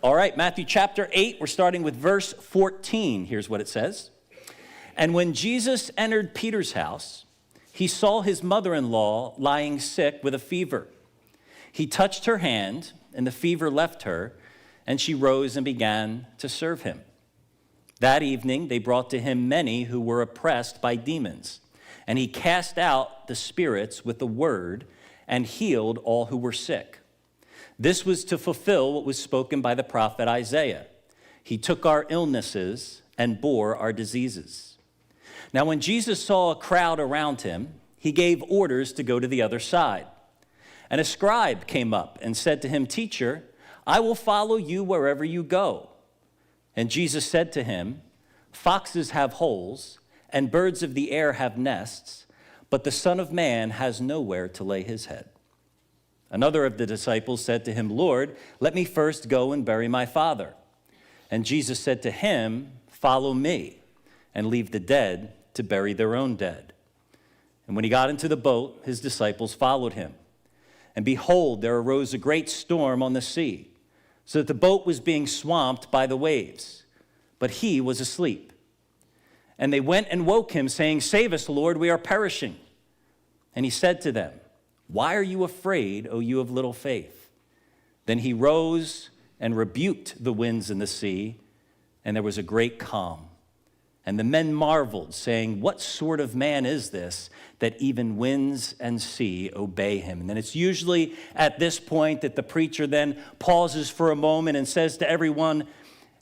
All right, Matthew chapter 8, we're starting with verse 14. Here's what it says. And when Jesus entered Peter's house, he saw his mother-in-law lying sick with a fever. He touched her hand, and the fever left her, and she rose and began to serve him. That evening, they brought to him many who were oppressed by demons, and he cast out the spirits with the word and healed all who were sick. This was to fulfill what was spoken by the prophet Isaiah. He took our illnesses and bore our diseases. Now, when Jesus saw a crowd around him, he gave orders to go to the other side. And a scribe came up and said to him, "Teacher, I will follow you wherever you go." And Jesus said to him, "Foxes have holes, and birds of the air have nests, but the Son of Man has nowhere to lay his head." Another of the disciples said to him, "Lord, let me first go and bury my father." And Jesus said to him, "Follow me, and leave the dead to bury their own dead." And when he got into the boat, his disciples followed him. And behold, there arose a great storm on the sea, so that the boat was being swamped by the waves. But he was asleep. And they went and woke him, saying, "Save us, Lord, we are perishing." And he said to them, "Why are you afraid, O you of little faith?" Then he rose and rebuked the winds and the sea, and there was a great calm. And the men marveled, saying, "What sort of man is this, that even winds and sea obey him?" And then it's usually at this point that the preacher then pauses for a moment and says to everyone,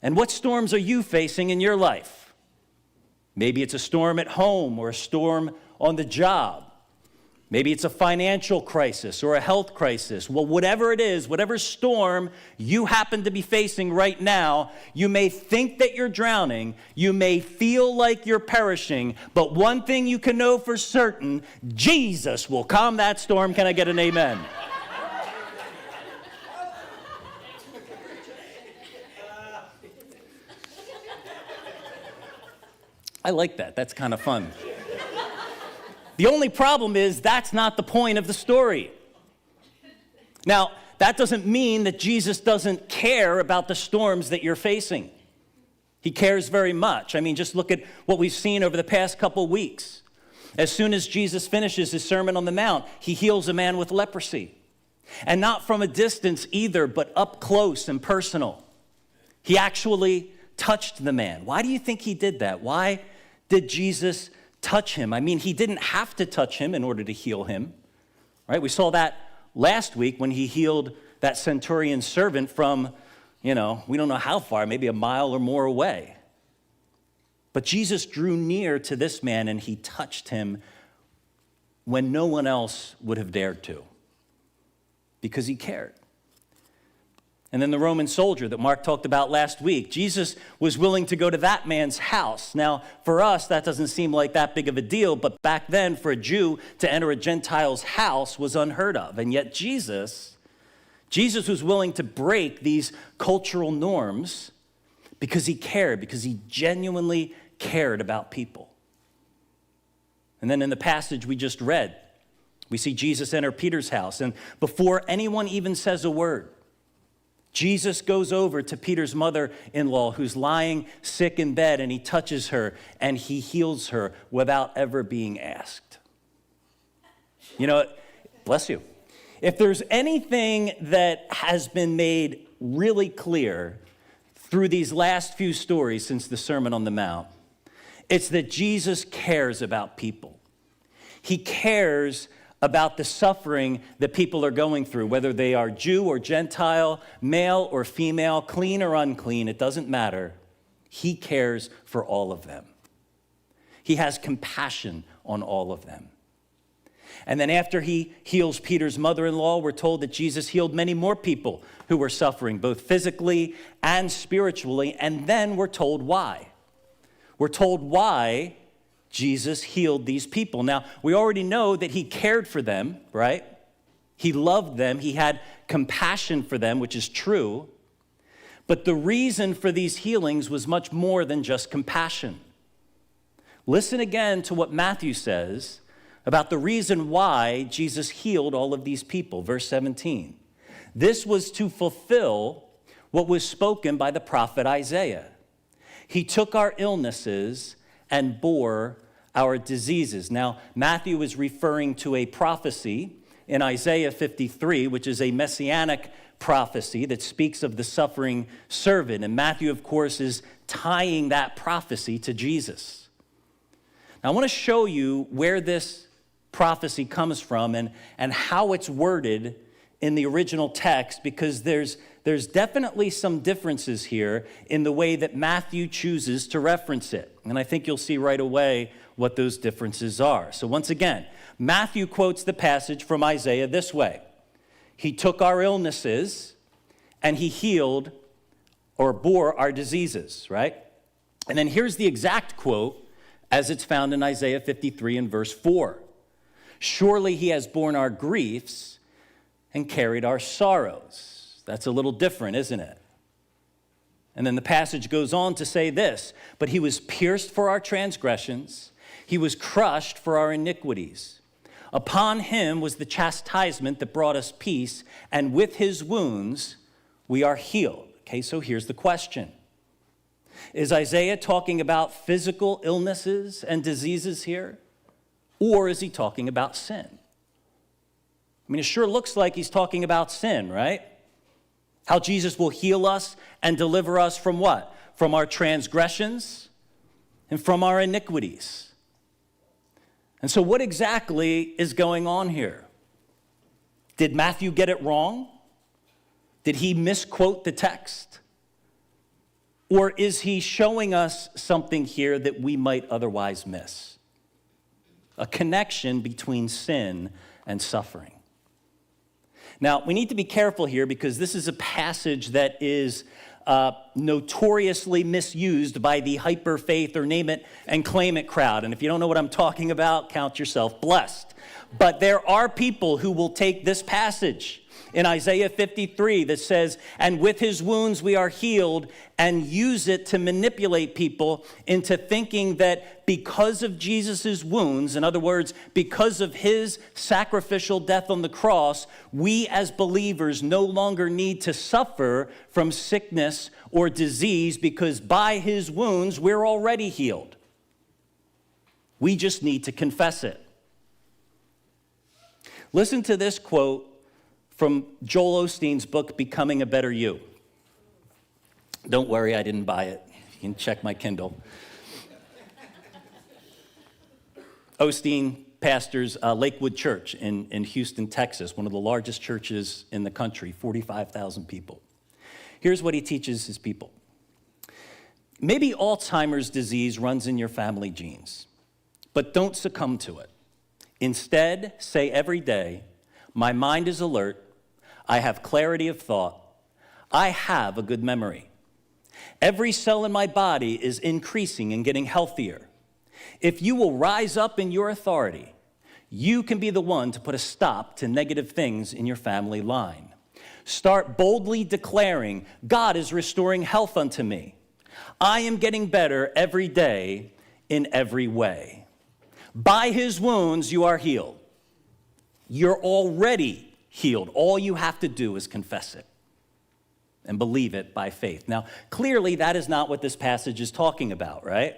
"And what storms are you facing in your life?" Maybe it's a storm at home or a storm on the job. Maybe it's a financial crisis or a health crisis. Well, whatever it is, whatever storm you happen to be facing right now, you may think that you're drowning, you may feel like you're perishing, but one thing you can know for certain, Jesus will calm that storm. Can I get an amen? I like that. That's kind of fun. The only problem is that's not the point of the story. Now, that doesn't mean that Jesus doesn't care about the storms that you're facing. He cares very much. I mean, just look at what we've seen over the past couple weeks. As soon as Jesus finishes his Sermon on the Mount, he heals a man with leprosy. And not from a distance either, but up close and personal. He actually touched the man. Why do you think he did that? Why did Jesus touch him? I mean, he didn't have to touch him in order to heal him, right? We saw that last week when he healed that centurion's servant from, we don't know how far, maybe a mile or more away. But Jesus drew near to this man and he touched him when no one else would have dared to, because he cared. And then the Roman soldier that Mark talked about last week, Jesus was willing to go to that man's house. Now, for us, that doesn't seem like that big of a deal, but back then, for a Jew to enter a Gentile's house was unheard of. And yet Jesus was willing to break these cultural norms because he cared, because he genuinely cared about people. And then in the passage we just read, we see Jesus enter Peter's house, and before anyone even says a word, Jesus goes over to Peter's mother-in-law who's lying sick in bed, and he touches her and he heals her without ever being asked. Bless you. If there's anything that has been made really clear through these last few stories since the Sermon on the Mount, it's that Jesus cares about people. He cares about the suffering that people are going through, whether they are Jew or Gentile, male or female, clean or unclean, it doesn't matter. He cares for all of them. He has compassion on all of them. And then after he heals Peter's mother-in-law, we're told that Jesus healed many more people who were suffering, both physically and spiritually, and then we're told why. We're told why Jesus healed these people. Now, we already know that he cared for them, right? He loved them. He had compassion for them, which is true. But the reason for these healings was much more than just compassion. Listen again to what Matthew says about the reason why Jesus healed all of these people. Verse 17. This was to fulfill what was spoken by the prophet Isaiah. He took our illnesses and bore our diseases. Now, Matthew is referring to a prophecy in Isaiah 53, which is a messianic prophecy that speaks of the suffering servant. And Matthew, of course, is tying that prophecy to Jesus. Now, I want to show you where this prophecy comes from and how it's worded in the original text, because there's definitely some differences here in the way that Matthew chooses to reference it. And I think you'll see right away what those differences are. So once again, Matthew quotes the passage from Isaiah this way. He took our illnesses and he healed or bore our diseases, right? And then here's the exact quote as it's found in Isaiah 53 and verse 4. Surely he has borne our griefs and carried our sorrows. That's a little different, isn't it? And then the passage goes on to say this, but he was pierced for our transgressions, he was crushed for our iniquities. Upon him was the chastisement that brought us peace, and with his wounds we are healed. Okay, so here's the question. Is Isaiah talking about physical illnesses and diseases here? Or is he talking about sin? I mean, it sure looks like he's talking about sin, right? How Jesus will heal us and deliver us from what? From our transgressions and from our iniquities. And so what exactly is going on here? Did Matthew get it wrong? Did he misquote the text? Or is he showing us something here that we might otherwise miss? A connection between sin and suffering. Now, we need to be careful here because this is a passage that is notoriously misused by the hyper-faith or name it and claim it crowd. And if you don't know what I'm talking about, count yourself blessed. But there are people who will take this passage in Isaiah 53 that says, and with his wounds we are healed, and use it to manipulate people into thinking that because of Jesus' wounds, in other words, because of his sacrificial death on the cross, we as believers no longer need to suffer from sickness or disease because by his wounds we're already healed. We just need to confess it. Listen to this quote from Joel Osteen's book, Becoming a Better You. Don't worry, I didn't buy it. You can check my Kindle. Osteen pastors Lakewood Church in Houston, Texas, one of the largest churches in the country, 45,000 people. Here's what he teaches his people. Maybe Alzheimer's disease runs in your family genes, but don't succumb to it. Instead, say every day, my mind is alert, I have clarity of thought, I have a good memory. Every cell in my body is increasing and getting healthier. If you will rise up in your authority, you can be the one to put a stop to negative things in your family line. Start boldly declaring, God is restoring health unto me. I am getting better every day in every way. By his wounds you are healed. You're already healed. All you have to do is confess it and believe it by faith. Now, clearly that is not what this passage is talking about, right?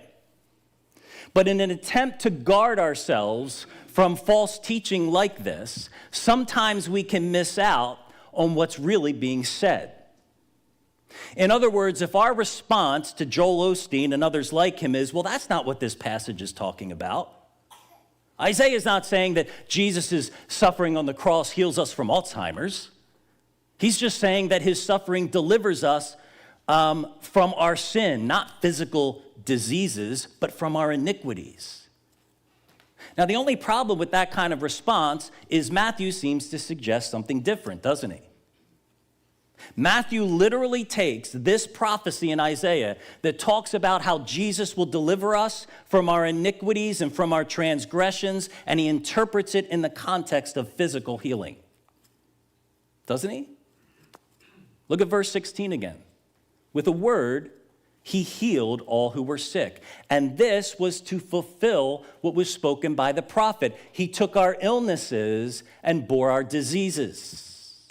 But in an attempt to guard ourselves from false teaching like this, sometimes we can miss out on what's really being said. In other words, if our response to Joel Osteen and others like him is, well, that's not what this passage is talking about. Isaiah is not saying that Jesus' suffering on the cross heals us from Alzheimer's. He's just saying that his suffering delivers us from our sin, not physical diseases, but from our iniquities. Now, the only problem with that kind of response is Matthew seems to suggest something different, doesn't he? Matthew literally takes this prophecy in Isaiah that talks about how Jesus will deliver us from our iniquities and from our transgressions, and he interprets it in the context of physical healing. Doesn't he? Look at verse 16 again. With a word, he healed all who were sick. And this was to fulfill what was spoken by the prophet. He took our illnesses and bore our diseases.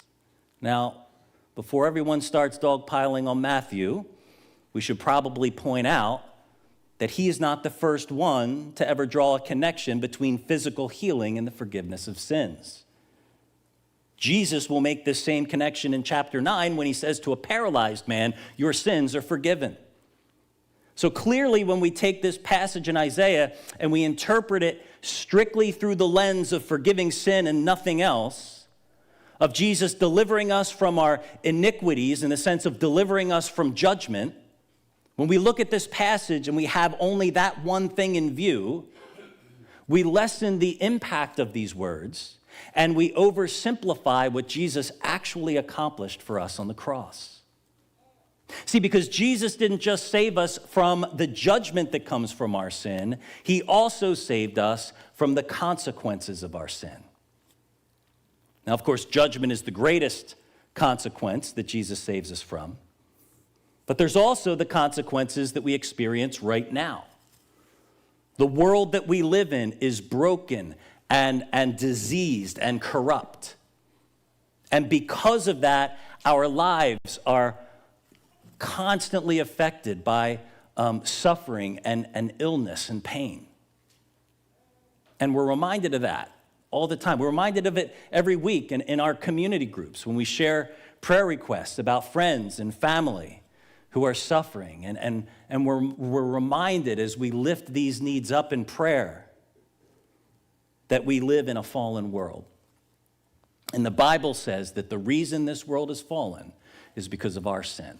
Now, before everyone starts dogpiling on Matthew, we should probably point out that he is not the first one to ever draw a connection between physical healing and the forgiveness of sins. Jesus will make this same connection in chapter 9 when he says to a paralyzed man, your sins are forgiven. So clearly, when we take this passage in Isaiah and we interpret it strictly through the lens of forgiving sin and nothing else, of Jesus delivering us from our iniquities in the sense of delivering us from judgment, when we look at this passage and we have only that one thing in view, we lessen the impact of these words and we oversimplify what Jesus actually accomplished for us on the cross. See, because Jesus didn't just save us from the judgment that comes from our sin, he also saved us from the consequences of our sin. Now, of course, judgment is the greatest consequence that Jesus saves us from. But there's also the consequences that we experience right now. The world that we live in is broken and diseased and corrupt. And because of that, our lives are constantly affected by suffering and illness and pain. And we're reminded of that all the time. We're reminded of it every week in our community groups when we share prayer requests about friends and family who are suffering. And we're reminded as we lift these needs up in prayer that we live in a fallen world. And the Bible says that the reason this world has fallen is because of our sin.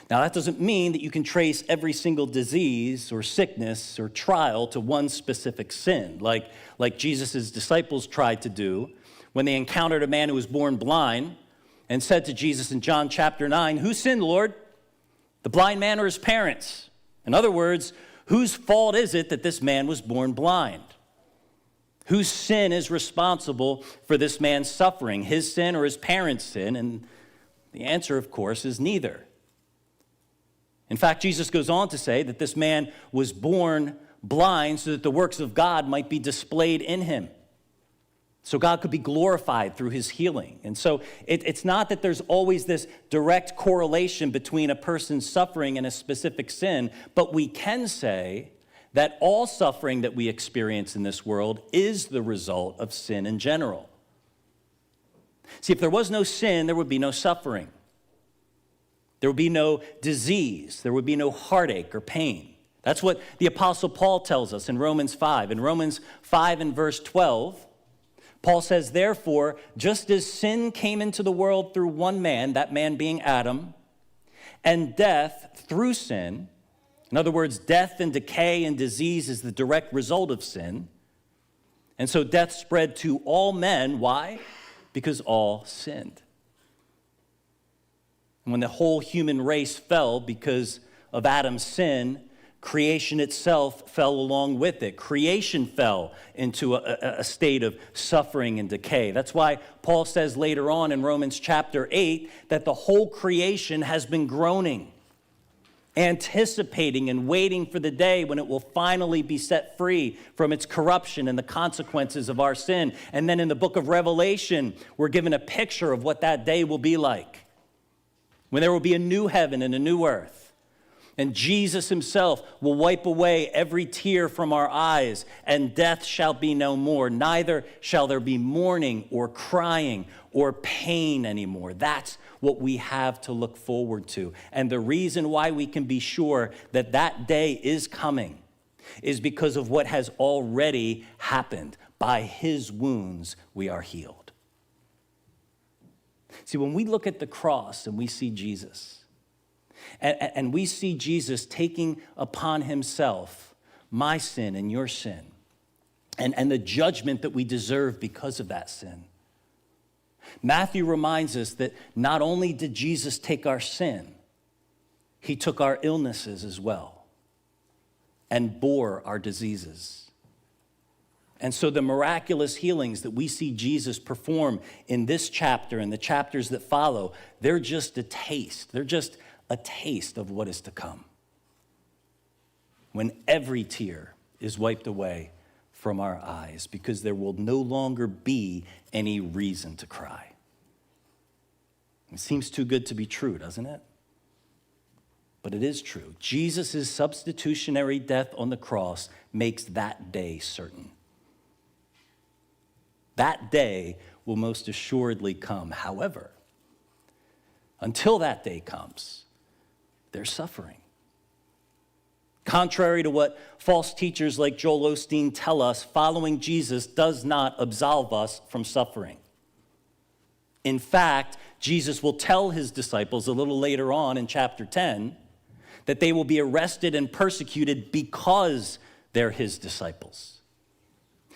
Now, that doesn't mean that you can trace every single disease or sickness or trial to one specific sin, like Jesus' disciples tried to do when they encountered a man who was born blind and said to Jesus in John chapter 9, "Who sinned, Lord? The blind man or his parents?" In other words, whose fault is it that this man was born blind? Whose sin is responsible for this man's suffering, his sin or his parents' sin? And the answer, of course, is neither. In fact, Jesus goes on to say that this man was born blind so that the works of God might be displayed in him, so God could be glorified through his healing. And so it's not that there's always this direct correlation between a person's suffering and a specific sin, but we can say that all suffering that we experience in this world is the result of sin in general. See, if there was no sin, there would be no suffering. There would be no disease. There would be no heartache or pain. That's what the Apostle Paul tells us in Romans 5. In Romans 5 and verse 12, Paul says, "Therefore, just as sin came into the world through one man, that man being Adam, and death through sin," in other words, death and decay and disease is the direct result of sin. And so death spread to all men. Why? Because all sinned. And when the whole human race fell because of Adam's sin, creation itself fell along with it. Creation fell into a state of suffering and decay. That's why Paul says later on in Romans chapter 8 that the whole creation has been groaning, anticipating and waiting for the day when it will finally be set free from its corruption and the consequences of our sin. And then in the book of Revelation, we're given a picture of what that day will be like, when there will be a new heaven and a new earth. And Jesus himself will wipe away every tear from our eyes, and death shall be no more. Neither shall there be mourning or crying or pain anymore. That's what we have to look forward to. And the reason why we can be sure that that day is coming is because of what has already happened. By his wounds we are healed. See, when we look at the cross and we see Jesus, and we see Jesus taking upon himself my sin and your sin, and the judgment that we deserve because of that sin, Matthew reminds us that not only did Jesus take our sin, he took our illnesses as well and bore our diseases. And so the miraculous healings that we see Jesus perform in this chapter and the chapters that follow, they're just a taste. They're just a taste of what is to come, when every tear is wiped away from our eyes, because there will no longer be any reason to cry. It seems too good to be true, doesn't it? But it is true. Jesus' substitutionary death on the cross makes that day certain. That day will most assuredly come. However, until that day comes, there's suffering. Contrary to what false teachers like Joel Osteen tell us, following Jesus does not absolve us from suffering. In fact, Jesus will tell his disciples a little later on in chapter 10 that they will be arrested and persecuted because they're his disciples.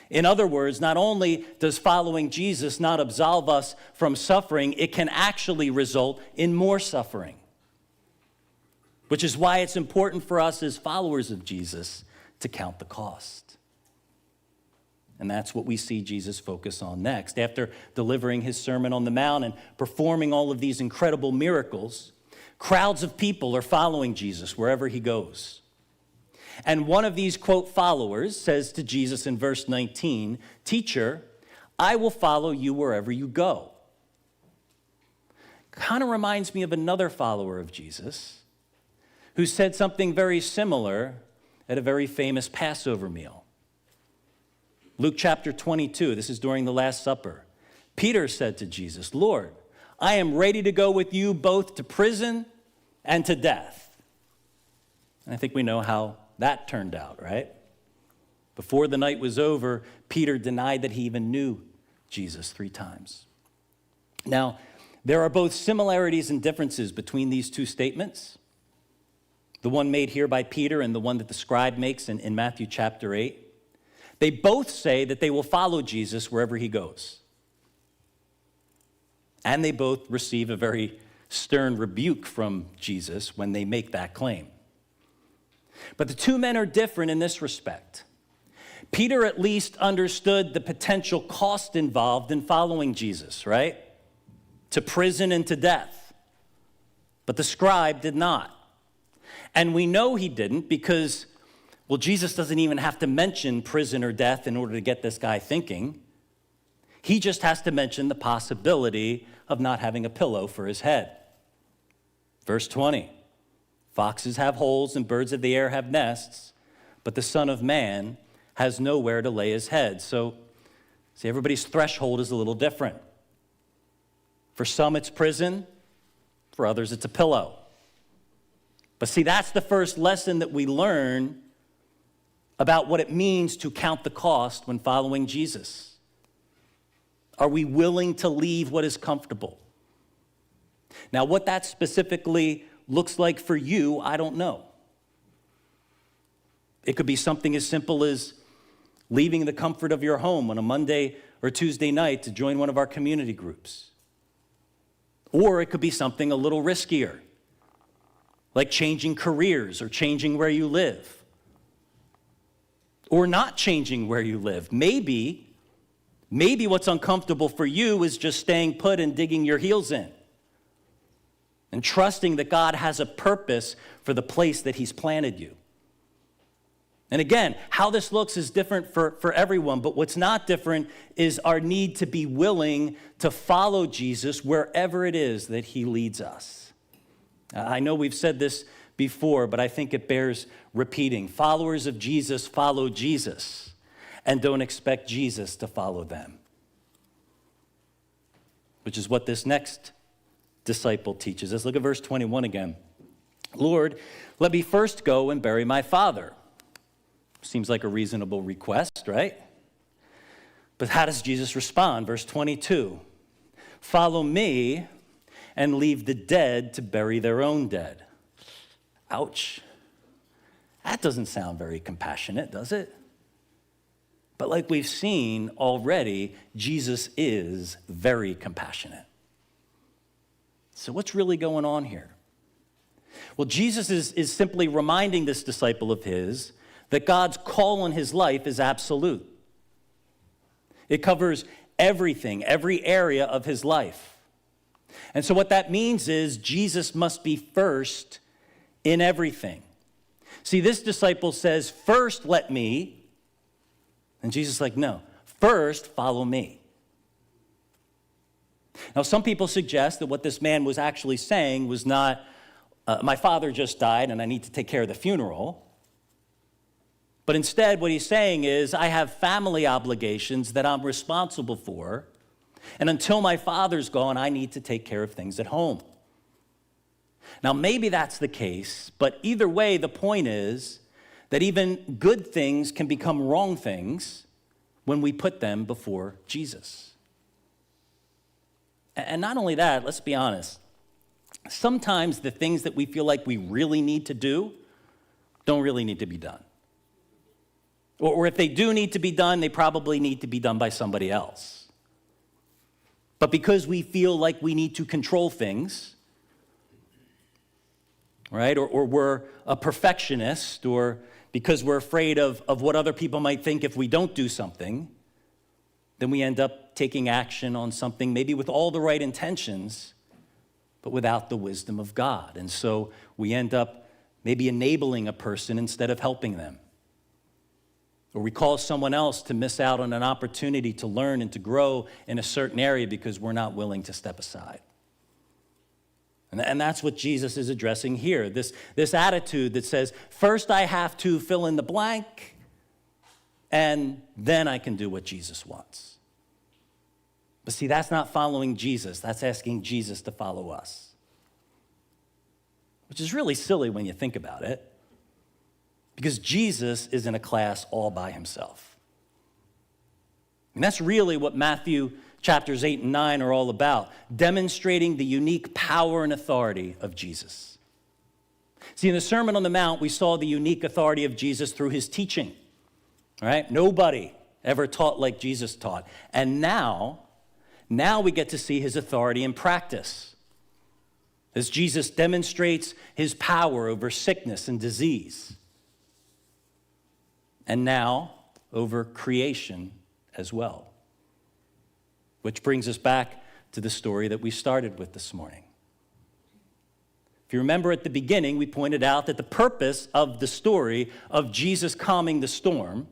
In other words, not only does following Jesus not absolve us from suffering, it can actually result in more suffering. Which is why it's important for us as followers of Jesus to count the cost. And that's what we see Jesus focus on next. After delivering his Sermon on the Mount and performing all of these incredible miracles, crowds of people are following Jesus wherever he goes. And one of these, quote, followers says to Jesus in verse 19, "Teacher, I will follow you wherever you go." Kind of reminds me of another follower of Jesus who said something very similar at a very famous Passover meal. Luke chapter 22, this is during the Last Supper. Peter said to Jesus, "Lord, I am ready to go with you both to prison and to death." And I think we know how that turned out, right? Before the night was over, Peter denied that he even knew Jesus 3 times. Now, there are both similarities and differences between these two statements. The one made here by Peter and the one that the scribe makes in Matthew chapter 8. They both say that they will follow Jesus wherever he goes. And they both receive a very stern rebuke from Jesus when they make that claim. But the two men are different in this respect. Peter at least understood the potential cost involved in following Jesus, right? To prison and to death. But the scribe did not. And we know he didn't because, well, Jesus doesn't even have to mention prison or death in order to get this guy thinking. He just has to mention the possibility of not having a pillow for his head. Verse 20, "Foxes have holes and birds of the air have nests, but the Son of Man has nowhere to lay his head." So, see, everybody's threshold is a little different. For some, it's prison. For others, it's a pillow. But see, that's the first lesson that we learn about what it means to count the cost when following Jesus. Are we willing to leave what is comfortable? Now, what that specifically looks like for you, I don't know. It could be something as simple as leaving the comfort of your home on a Monday or Tuesday night to join one of our community groups. Or it could be something a little riskier, like changing careers or changing where you live. Or not changing where you live. Maybe what's uncomfortable for you is just staying put and digging your heels in and trusting that God has a purpose for the place that he's planted you. And again, how this looks is different for everyone, but what's not different is our need to be willing to follow Jesus wherever it is that he leads us. I know we've said this before, but I think it bears repeating. Followers of Jesus follow Jesus and don't expect Jesus to follow them. Which is what this next disciple teaches us. Look at verse 21 again. "Lord, let me first go and bury my father." Seems like a reasonable request, right? But how does Jesus respond? Verse 22, "Follow me and leave the dead to bury their own dead." Ouch. That doesn't sound very compassionate, does it? But like we've seen already, Jesus is very compassionate. So what's really going on here? Well, Jesus is simply reminding this disciple of his that God's call on his life is absolute. It covers everything, every area of his life. And so what that means is Jesus must be first in everything. See, this disciple says, "First let me," and Jesus is like, "No, first follow me." Now, some people suggest that what this man was actually saying was not, my father just died and I need to take care of the funeral. But instead, what he's saying is, I have family obligations that I'm responsible for, and until my father's gone, I need to take care of things at home. Now, maybe that's the case, but either way, the point is that even good things can become wrong things when we put them before Jesus. And not only that, let's be honest, sometimes the things that we feel like we really need to do don't really need to be done. Or if they do need to be done, they probably need to be done by somebody else. But because we feel like we need to control things, right, or we're a perfectionist, or because we're afraid of what other people might think if we don't do something, then we end up taking action on something maybe with all the right intentions, but without the wisdom of God. And so we end up maybe enabling a person instead of helping them. Or we cause someone else to miss out on an opportunity to learn and to grow in a certain area because we're not willing to step aside. And that's what Jesus is addressing here, this attitude that says, first I have to fill in the blank, and then I can do what Jesus wants. But see, that's not following Jesus. That's asking Jesus to follow us, which is really silly when you think about it, because Jesus is in a class all by himself. And that's really what Matthew chapters 8 and 9 are all about, demonstrating the unique power and authority of Jesus. See, in the Sermon on the Mount, we saw the unique authority of Jesus through his teaching, right? Nobody ever taught like Jesus taught. And now we get to see his authority in practice, as Jesus demonstrates his power over sickness and disease, and now over creation as well. Which brings us back to the story that we started with this morning. If you remember at the beginning, we pointed out that the purpose of the story of Jesus calming the storm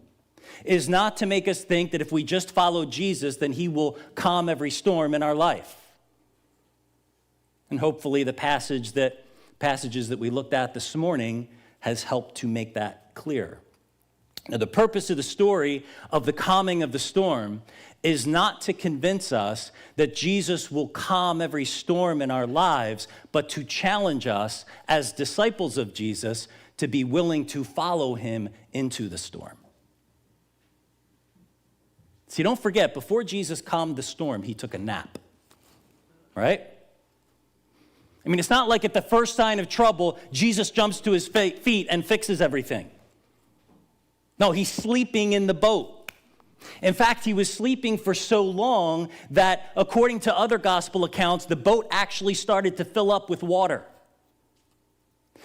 is not to make us think that if we just follow Jesus, then he will calm every storm in our life. And hopefully the passages that we looked at this morning has helped to make that clear. Now, the purpose of the story of the calming of the storm is not to convince us that Jesus will calm every storm in our lives, but to challenge us as disciples of Jesus to be willing to follow him into the storm. See, don't forget, before Jesus calmed the storm, he took a nap, right? I mean, it's not like at the first sign of trouble, Jesus jumps to his feet and fixes everything. No, he's sleeping in the boat. In fact, he was sleeping for so long that, according to other gospel accounts, the boat actually started to fill up with water.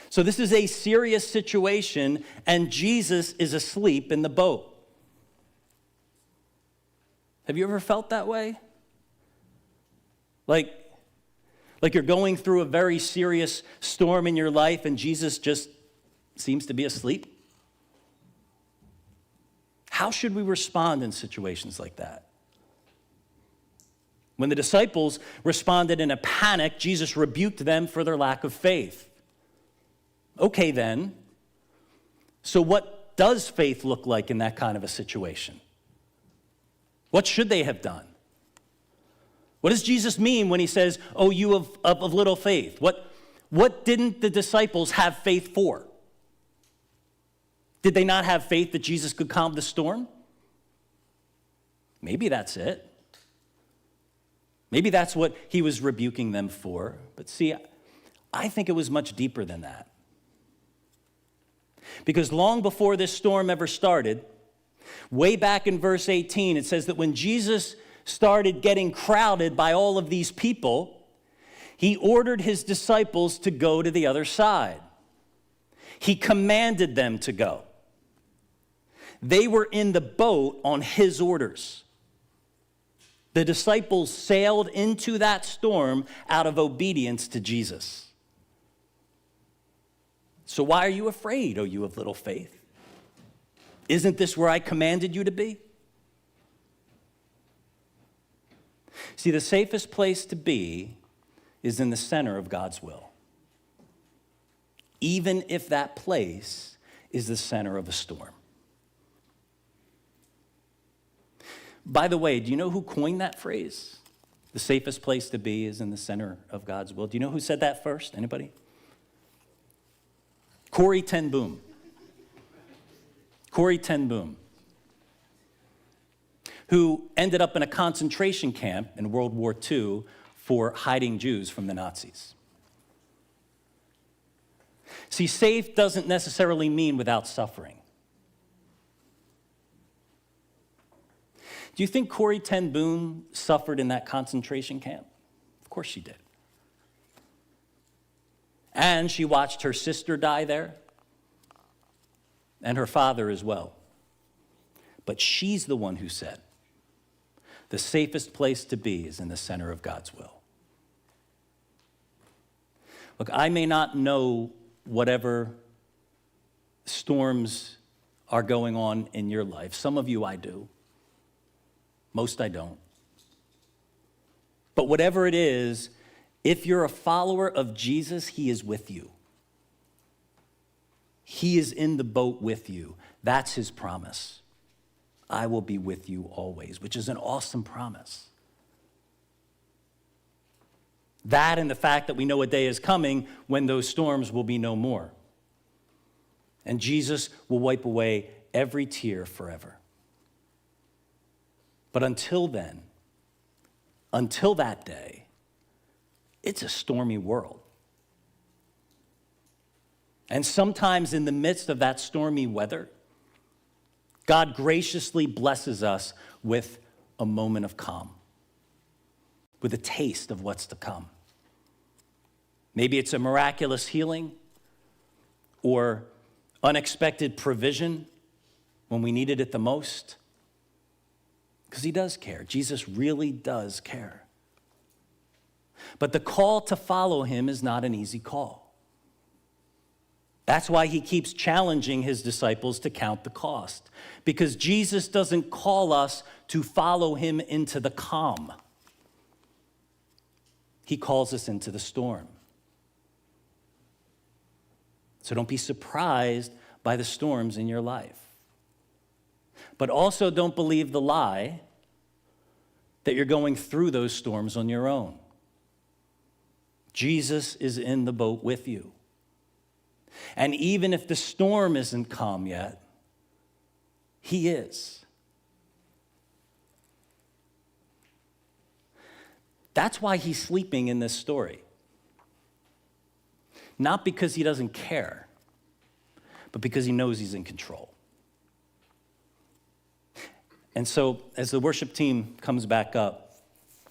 So this is a serious situation, and Jesus is asleep in the boat. Have you ever felt that way? Like you're going through a very serious storm in your life, and Jesus just seems to be asleep? How should we respond in situations like that? When the disciples responded in a panic, Jesus rebuked them for their lack of faith. Okay then, so what does faith look like in that kind of a situation? What should they have done? What does Jesus mean when he says, "Oh, you of little faith"? What didn't the disciples have faith for? Did they not have faith that Jesus could calm the storm? Maybe that's it. Maybe that's what he was rebuking them for. But see, I think it was much deeper than that. Because long before this storm ever started, way back in verse 18, it says that when Jesus started getting crowded by all of these people, he ordered his disciples to go to the other side. He commanded them to go. They were in the boat on his orders. The disciples sailed into that storm out of obedience to Jesus. So why are you afraid, O you of little faith? Isn't this where I commanded you to be? See, the safest place to be is in the center of God's will, even if that place is the center of a storm. By the way, do you know who coined that phrase? The safest place to be is in the center of God's will. Do you know who said that first? Anybody? Corrie ten Boom. Corrie ten Boom, who ended up in a concentration camp in World War II for hiding Jews from the Nazis. See, safe doesn't necessarily mean without suffering. Do you think Corrie ten Boom suffered in that concentration camp? Of course she did. And she watched her sister die there, and her father as well. But she's the one who said, the safest place to be is in the center of God's will. Look, I may not know whatever storms are going on in your life. Some of you I do. Most I don't. But whatever it is, if you're a follower of Jesus, he is with you. He is in the boat with you. That's his promise. I will be with you always, which is an awesome promise. That and the fact that we know a day is coming when those storms will be no more. And Jesus will wipe away every tear forever. But until then, until that day, it's a stormy world. And sometimes in the midst of that stormy weather, God graciously blesses us with a moment of calm, with a taste of what's to come. Maybe it's a miraculous healing or unexpected provision when we needed it the most. Because he does care. Jesus really does care. But the call to follow him is not an easy call. That's why he keeps challenging his disciples to count the cost. Because Jesus doesn't call us to follow him into the calm. He calls us into the storm. So don't be surprised by the storms in your life. But also don't believe the lie that you're going through those storms on your own. Jesus is in the boat with you. And even if the storm isn't calm yet, he is. That's why he's sleeping in this story. Not because he doesn't care, but because he knows he's in control. And so, as the worship team comes back up,